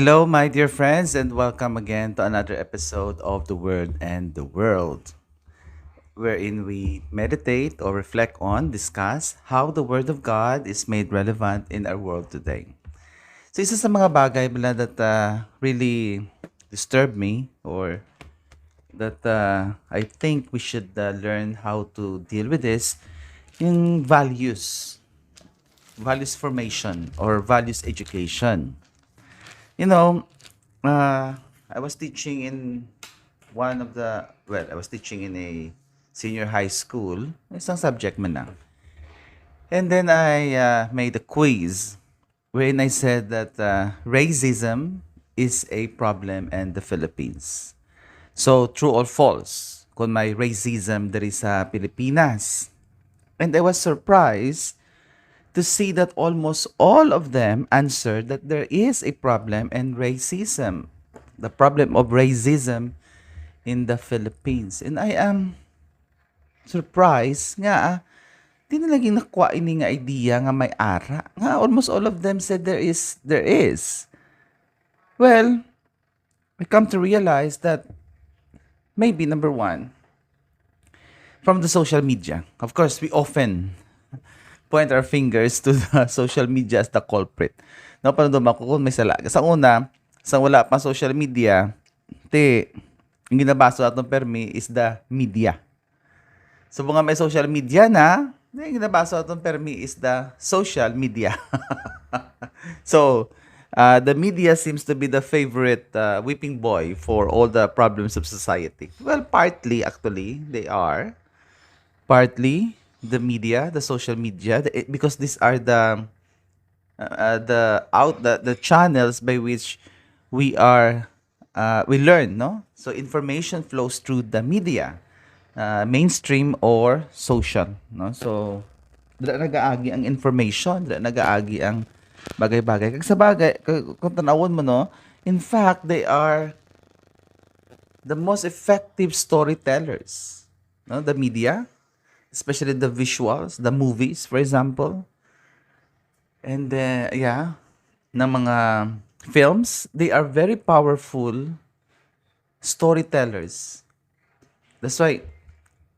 Hello, my dear friends, and welcome again to another episode of The Word and the World, wherein we meditate or reflect on, discuss how the Word of God is made relevant in our world today. So, isa sa mga bagay pala that really disturb me or that I think we should learn how to deal with this, yung values formation or values education. You know, I was teaching in I was teaching in a senior high school, isang subject man lang. And then I made a quiz wherein I said that racism is a problem in the Philippines. So, true or false? Kung may racism diri sa Pilipinas. And I was surprised to see that almost all of them answered that there is a problem in racism. The problem of racism in the Philippines. And I am surprised nga, di na lagi nakuha ini nga idea nga may ara. Nga almost all of them said there is. Well, I come to realize that maybe number one, from the social media. Of course, we often point our fingers to the social media as the culprit. Napanundom ako kung may sala. Sa una, sa wala pa social media, yung ginabaso atong permi is the media. So mga may social media na, yung ginabaso atong permi is the social media. So, the media seems to be the favorite whipping boy for all the problems of society. Well, partly actually, they are. Partly the social media, because these are the channels by which we learn, no? So information flows through the media, mainstream or social, no? So dila nagaagi ang information, dila nagaagi ang bagay-bagay. Kag sa bagay, kung tanawon mo, no, in fact, they are the most effective storytellers, no? The media, especially the visuals, the movies, for example. And ng mga films, they are very powerful storytellers. That's why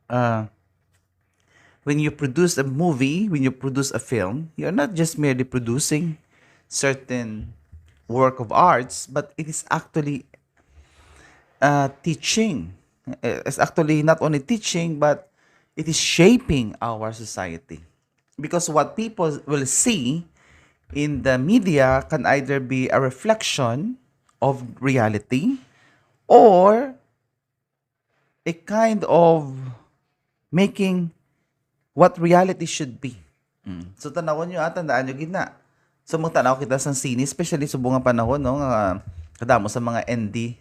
uh, when you produce a movie, when you produce a film, you're not just merely producing certain work of arts, but it is actually teaching. It's actually not only teaching, but it is shaping our society. Because what people will see in the media can either be a reflection of reality or a kind of making what reality should be. So tanawon nyo tandaan nyo gina. So magtanaw kita sa sine, especially sa bunga panahon, no, kadamo sa mga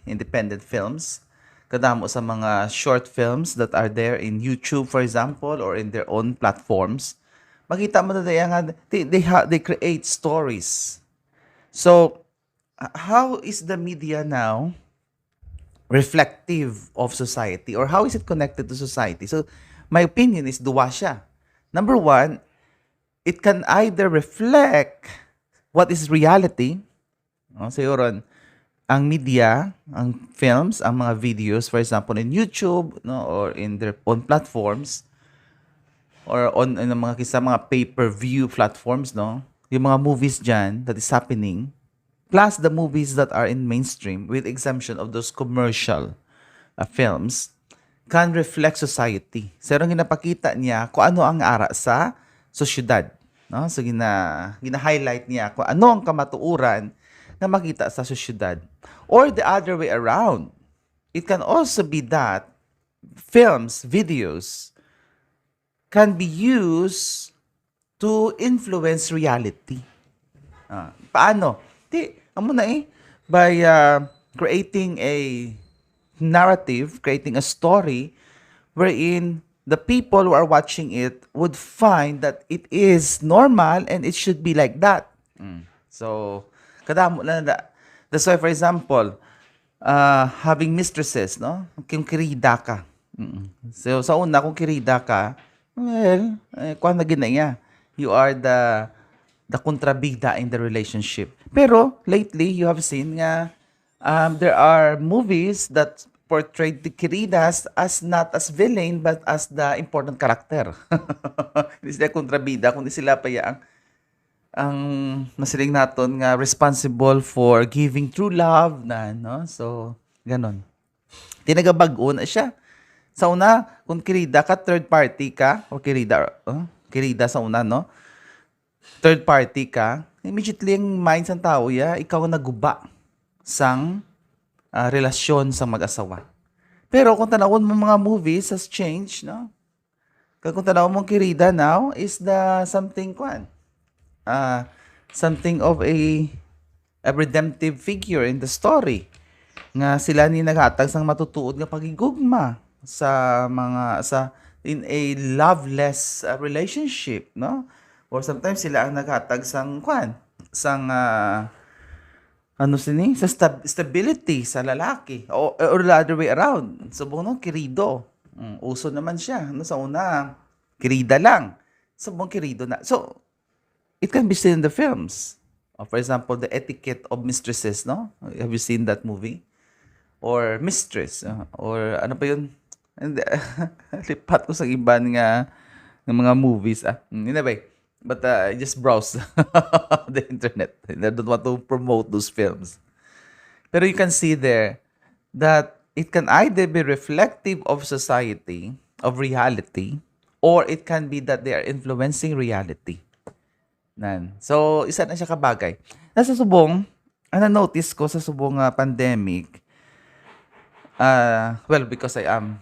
independent films, kadamo sa mga short films that are there in YouTube, for example, or in their own platforms. Makita mo na nga, they create stories. So, how is the media now reflective of society, or how is it connected to society? So, my opinion is duwa siya. Number one, it can either reflect what is reality. No? So, yun, ang media, ang films, ang mga videos, for example, in YouTube, no, or in their own platforms, or on mga pay-per-view platforms, no? Yung mga movies dyan that is happening, plus the movies that are in mainstream, with exemption of those commercial films, can reflect society. So, ginapakita niya kung ano ang ara sa sosyedad. No? So, gina-highlight niya kung ano ang kamatuuran na makita sa sosyedad. Or the other way around. It can also be that films, videos, can be used to influence reality. Paano? Amo na by creating a narrative, creating a story wherein the people who are watching it would find that it is normal and it should be like that. So, kadamo na na. That's why, for example, having mistresses, no? Kung kirida ka. So, sa una, kung kirida ka, well, kuha na gina niya. You are the kontrabida in the relationship. Pero lately, you have seen nga there are movies that portrayed the Quiridas as not as villain but as the important character. Hindi sila kontrabida, kundi sila pa ang nasiling naton nga responsible for giving true love na, no? So, ganon. Tinagabag-o na siya. Sa una, kung kirida ka, third party ka, o kirida sa una, no? Third party ka, immediately ang mind sa tao ikaw ang naguba sang relasyon sa mag-asawa. Pero kung tanawon mo mga movies has changed, no? Kung tanawon mo kirida now is the something of a redemptive figure in the story. Nga sila ni naghatag sang matutuod nga pagigugma in a loveless relationship, no? Or sometimes sila ang naghatag sa stability sa lalaki or the other way around. Subong no kirido. Uso naman siya no sa una kirida lang. Subong kirido na. So it can be seen in the films. For example, The Etiquette of Mistresses, no? Have you seen that movie? Or Mistress, or ano pa yun? Lipat ko sa iban nga ng mga movies. Anyway, but I just browse the internet. I don't want to promote those films. Pero you can see there that it can either be reflective of society, of reality, or it can be that they are influencing reality. So, isa na siya kabagay. Nasa subong, na-notice ko sa subong pandemic, because I am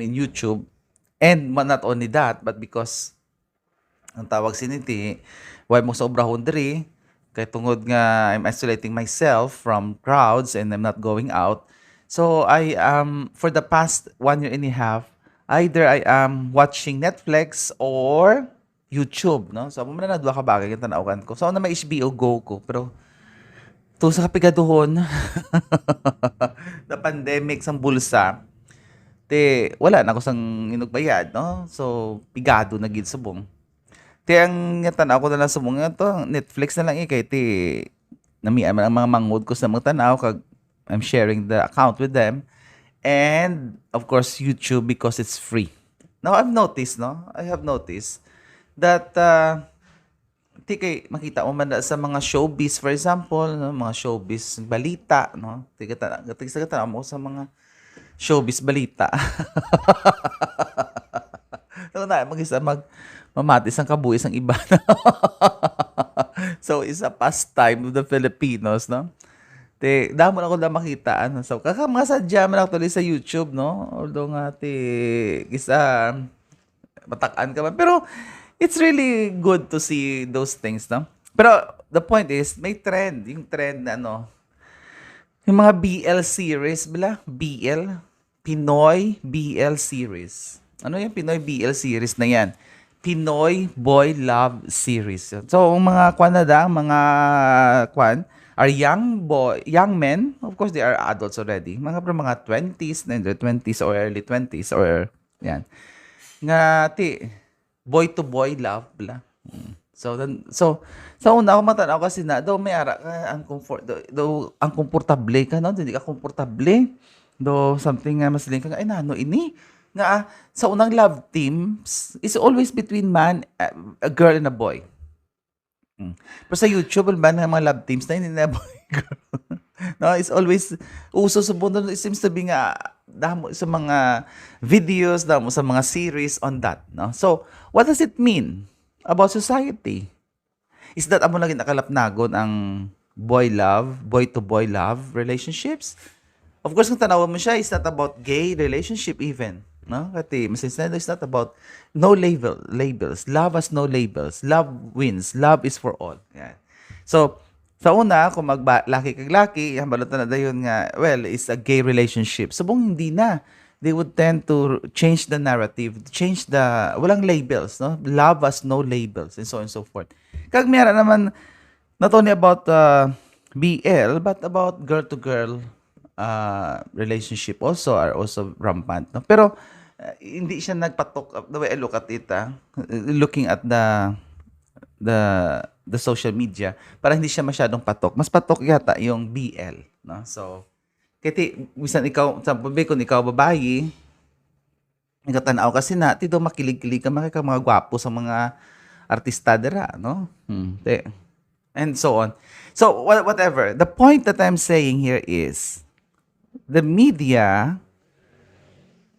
in YouTube, and not only that, but because ang tawag siniti, why mo sobrahon diri, kay tungod nga I'm isolating myself from crowds and I'm not going out. So I for the past 1 year and a half, either I am watching Netflix or YouTube, no? So, muna na duwa ka bagay yung tanawagan ko. So, na may HBO Go ko. Pero, to sa kapigaduhon, na pandemic sang bulsa, wala na ako sang inugbayad, no? So, pigado na gid subong. Ang tanaw ko na lang subong to, Netflix na lang kay namian man ang mga mangod ko sa mga tanaw, kag I'm sharing the account with them. And, of course, YouTube because it's free. Now, I have noticed, that makita mo man sa mga showbiz, for example, no? Mga showbiz balita, no? Tigata mo sa mga showbiz balita. So na mamatis ang kabuhis ang iba. So it's a pastime of the Filipinos, no? Damo na ako na makita so mga sadya man actually sa YouTube, no? Although nga isa matakan ka man, pero it's really good to see those things, no? Pero the point is, may trend. Yung trend na yung mga BL series, Pinoy BL series. Ano yung Pinoy BL series na yan? Pinoy Boy Love Series. So, ang mga are young men. Of course, they are adults already. Mga 20s, in their 20s or early 20s or yan. Nga, boy to boy love bla. So sa una ako matanaw kasi na daw may ara ka ang komportable ka no, hindi ka komportable. Something nga masaling ka ay nano ini nga sa unang love teams is always between a girl and a boy. Pero sa YouTube man ng mga love teams na hindi na boy girl. No, it's always uso sa mundo. It seems to be nga damo sa mga videos, damo sa mga series on that, no? So, what does it mean about society? Is that amo lagi nakalapnagon ang boy to boy love relationships? Of course, kung tanawan mo siya, it's not about gay relationship even, no? Kasi it's not about labels. Love has no labels. Love wins. Love is for all. Yan. So, sa una, kung laki kag laki, balot na dayon nga, well, it's a gay relationship. Subong hindi na. They would tend to change the narrative, walang labels, no? Love has no labels, and so on and so forth. Kag mayroon naman, not only about BL, but about girl-to-girl relationship are also rampant, no? Pero, hindi siya nagpatok, the way I look at it, looking at the social media para hindi siya masyadong patok. Mas patok yata yung BL, no? So, kaya minsan ikaw, sa kung ikaw babae, nagkatanaw kasi na, ti daw makilig-kilig ka, mga gwapo sa mga artista dira, no? And so on. So, whatever. The point that I'm saying here is, the media,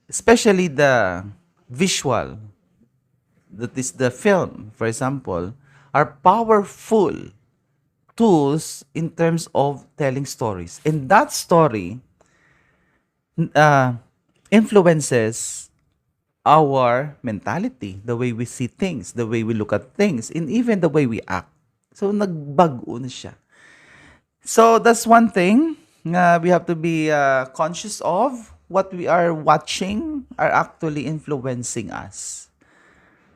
especially the visual, that is the film, for example, are powerful tools in terms of telling stories. And that story uh, influences our mentality, the way we see things, the way we look at things, and even the way we act. So, nagbago na siya. So, that's one thing we have to be conscious of. What we are watching are actually influencing us.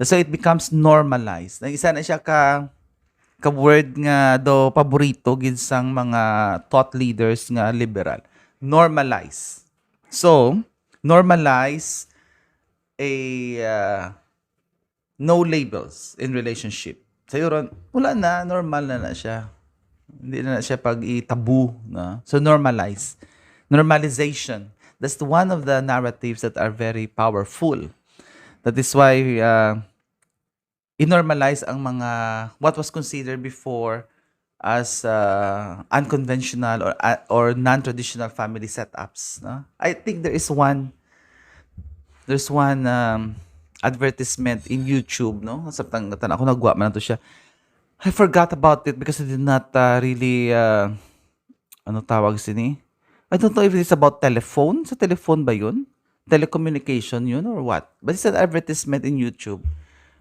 So, it becomes normalized. Isa na siya ka-word nga do paborito gid sang mga thought leaders nga liberal. Normalize. So, normalize a no labels in relationship. Sa'yo ron, wala na, normal na siya. Hindi na siya pag-itabu. No? So, normalize. Normalization. That's one of the narratives that are very powerful. That is why inormalize ang mga what was considered before as unconventional or non-traditional family setups. No? I think there's one advertisement in YouTube, no? Sabtang ako nagwa man to siya. I forgot about it because I did not really ano tawag sini? I don't know if it's about telephone. Sa telephone ba yun? Telecommunication yun or what? But it's an advertisement in YouTube.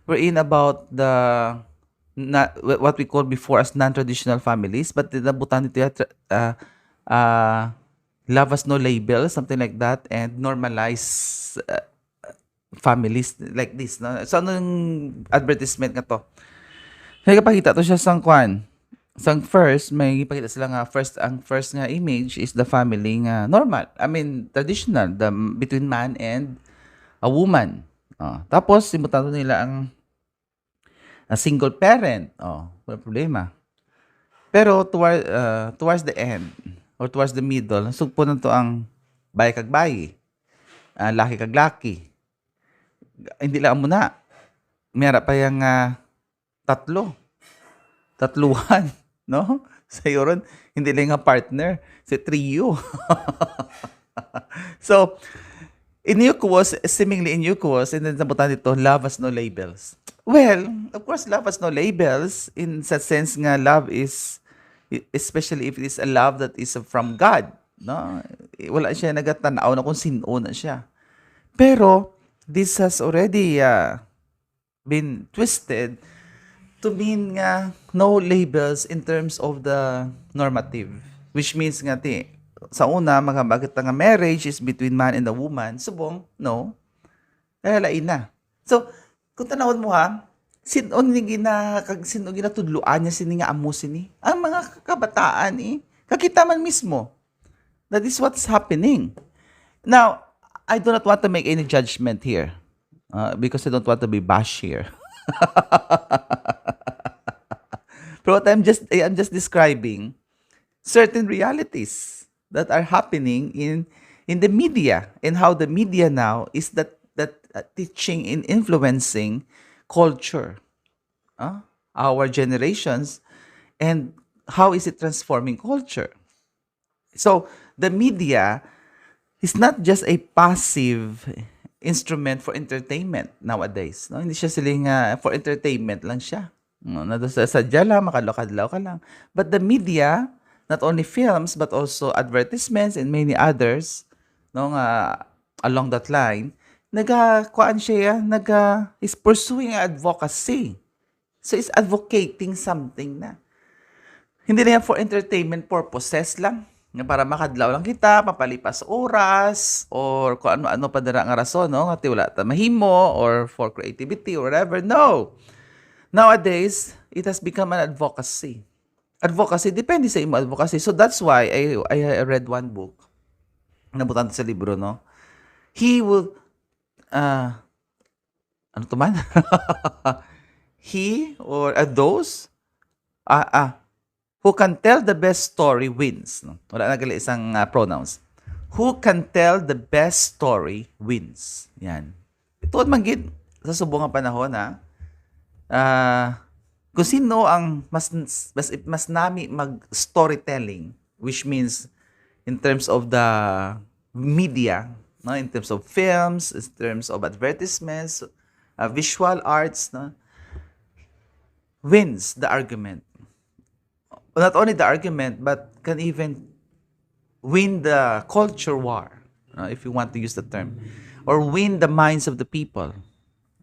We're in about what we call before as non-traditional families, but nabutan nito love has no label, something like that, and normalize families like this. No? So, anong advertisement nga to? May kapakita to siya sang kwan. Sang first, may ipakita sila nga ang first nga image is the family nga normal. I mean, traditional, between man and a woman. Tapos, simutan nila ang a single parent. Wala problema. Pero towards the end, or towards the middle, sugpo na to ang bayi kag bayi, laki kag laki. Hindi lang muna. Mayroon pa yung tatluhan, no? Sa'yo ron, hindi lang nga partner, si trio. So, seemingly innocuous, and then sabutan dito, love has no labels. Well, of course, love has no labels in such sense nga love is, especially if it is a love that is from God, no? Wala siya nagatanaw na kung sino na siya. Pero, this has already been twisted to mean nga no labels in terms of the normative. Which means nga sa una, bakit nga marriage is between man and a woman, subong, no? Kaya lain na. So, kung tanawin mo sino ginatudluan niya sini nga amo sini? Ang mga kabataan kakita man mismo. That is what's happening. Now, I do not want to make any judgment here because I don't want to be bash here. But what I'm just describing certain realities that are happening in the media, and how the media now is that teaching and influencing culture, our generations, and how is it transforming culture. So the media is not just a passive instrument for entertainment nowadays. No? Hindi siya siling for entertainment lang siya. No, sadya lang, makalokadlaw ka lang. But the media, not only films, but also advertisements and many others, no, along that line, is pursuing advocacy. So, it's advocating something na. Hindi na yan for entertainment purposes lang. Para makadlaw lang kita, papalipas oras, or kung ano-ano pa dira nga rason, no? Nga wala ta mahimo, or for creativity, or whatever. No! Nowadays, it has become an advocacy. Advocacy, depende sa imo advocacy. So that's why I read one book. Nabutan sa libro, no? He will, ano to man? he or those ah, ah, who can tell the best story wins. No? Wala na gali isang pronouns. Who can tell the best story wins. Yan. Ito at manggid sa subong nga panahon kung sino ang mas nami mag storytelling, which means in terms of the media, no, in terms of films, in terms of advertisements, visual arts, no, wins the argument. Not only the argument, but can even win the culture war, if you want to use the term, or win the minds of the people.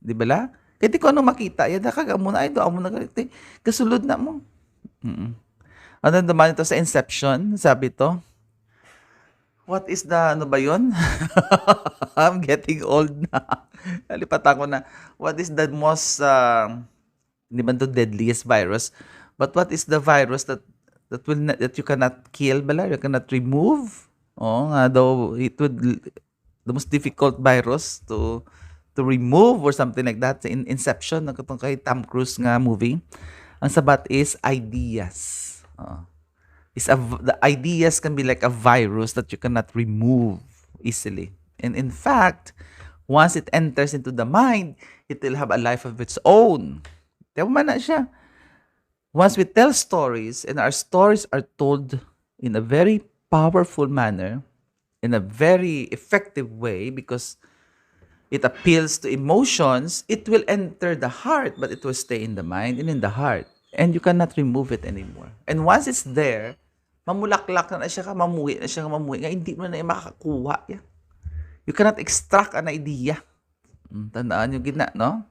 Di ba la? Kaya di ko ano makita, yan nakaga mo na, ay doon mo na ganito. Kasulod na mo. Ano naman ito sa Inception, sabi to, what is the, ano ba yun? I'm getting old na. Nalipat ako na. What is the most, hindi ba ito deadliest virus? But what is the virus that that you cannot kill, bala? You cannot remove? Oh, nga daw, it would, the most difficult virus to remove or something like that. In Inception, nagkatong kay Tom Cruise nga movie. Ang sabat is ideas. The ideas can be like a virus that you cannot remove easily. And in fact, once it enters into the mind, it will have a life of its own. Tama na siya. Once we tell stories, and our stories are told in a very powerful manner, in a very effective way, because it appeals to emotions, it will enter the heart, but it will stay in the mind and in the heart. And you cannot remove it anymore. And once it's there, mamulaklak na siya, mamuhi na siya, mamuhi. Nga, hindi mo na makakakuha yan. You cannot extract an idea. Tandaan yung gina, no?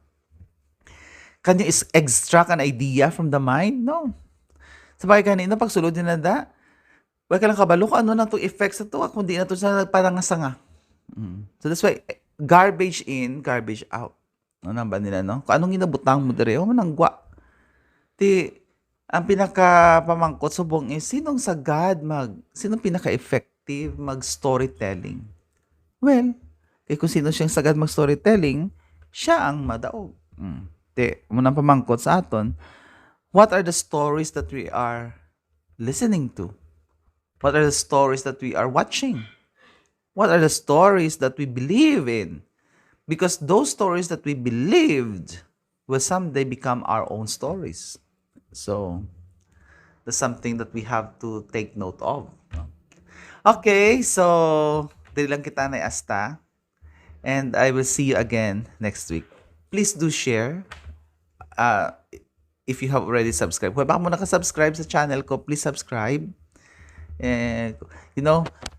Can you extract an idea from the mind? No. Sabay kanina, pagsulod din na da, wala ka lang kabalo kung ano na itong effects na ito, kundi na ito sa parang-sanga. So that's why, garbage in, garbage out. Ano ba nila, no? Kung anong inabutang mo dire, manangwa. Ang pinaka-pamangkot subong is, sinong sinong pinaka-effective mag-storytelling? Well, kung sino siyang sagad mag-storytelling, siya ang madaog. Munang pamangkot sa aton, what are the stories that we are listening to? What are the stories that we are watching? What are the stories that we believe in? Because those stories that we believed will someday become our own stories. So, that's something that we have to take note of. Okay, so, dili lang kita na asta. And I will see you again next week. Please do share. If you have already subscribed. Kung baka mo nakasubscribe sa channel ko, please subscribe.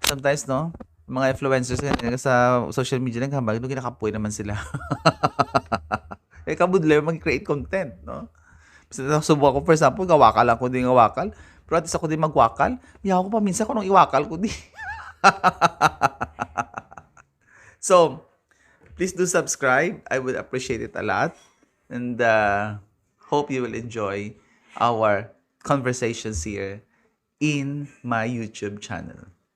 Sometimes, no, mga influencers sa social media lang, habang ginakapoy naman sila. Kabudlay, mag-create content, no? Subukan ko, for example, gawakal ako din gawakal. Pero at least ako din magwakal. Iyaw ko pa minsan kung anong iwakal ko din. So, please do subscribe. I would appreciate it a lot. And hope you will enjoy our conversations here in my YouTube channel.